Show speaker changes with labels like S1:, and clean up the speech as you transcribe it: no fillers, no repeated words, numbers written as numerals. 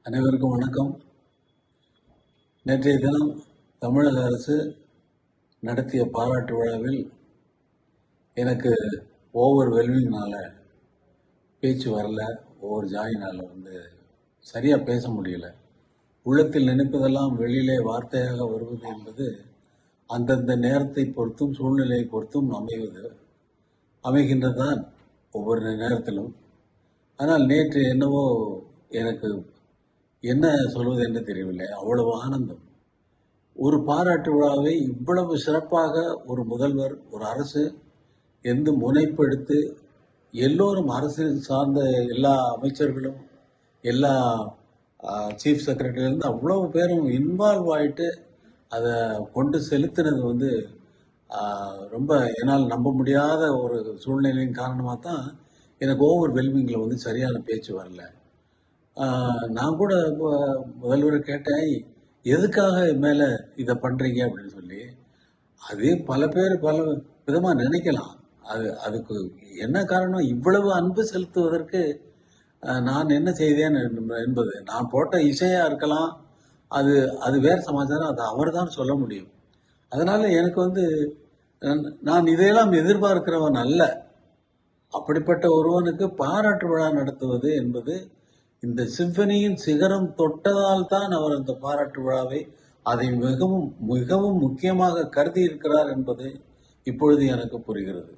S1: அனைவருக்கும் வணக்கம். நேற்றைய தினம் தமிழக அரசு நடத்திய பாராட்டு விழாவில் எனக்கு ஓவர்வெல்மிங்னால பேச்சு வரல. ஓவர் ஜாயினால் சரியாக பேச முடியல. உள்ளத்தில் நினைப்பதெல்லாம் வெளியிலே வார்த்தையாக வருவது என்பது அந்தந்த நேரத்தை பொறுத்தும் சூழ்நிலையை பொறுத்தும் அமைகின்றதான் ஒவ்வொரு நேரத்திலும். ஆனால் நேற்று என்னவோ எனக்கு என்ன சொல்வது என்று தெரியவில்லை. அவ்வளவு ஆனந்தம். ஒரு பாராட்டு விழாவை இவ்வளவு சிறப்பாக ஒரு முதல்வர், ஒரு அரசு எந்த முனைப்பு எடுத்து எல்லோரும் அரசியல் சார்ந்த எல்லா அமைச்சர்களும், எல்லா சீஃப் செக்ரட்டரியிலேருந்து அவ்வளவு பேரும் இன்வால்வ் ஆகிட்டு அதை கொண்டு செலுத்தினது ரொம்ப என்னால் நம்ப முடியாத ஒரு சூழ்நிலையின் காரணமாக தான் எனக்கு ஓவர் வெல்மிங்கில் சரியான பேச்சு வரல. நான் கூட முதல்வரை கேட்டேன், எதுக்காக மேலே இதை பண்ணுறீங்க அப்படின்னு சொல்லி. அதே பல பேர் பல விதமாக நினைக்கலாம். அதுக்கு என்ன காரணம்? இவ்வளவு அன்பு செலுத்துவதற்கு நான் என்ன செய்தேன் என்பது. நான் போட்ட இசையாக இருக்கலாம், அது வேறு சமாச்சாரம். அது அவர் தான் சொல்ல முடியும். அதனால் எனக்கு நான் இதையெல்லாம் எதிர்பார்க்கிறவன் அல்ல. அப்படிப்பட்ட ஒருவனுக்கு பாராட்டு விழா நடத்துவது என்பது இந்த சிம்பனியின் சிகரம் தொட்டதால் தான் அவர் அந்த பாராட்டு விழாவை அதை மிகவும் மிகவும் முக்கியமாக கருதி இருக்கிறார் என்பது இப்பொழுது எனக்கு புரிகிறது.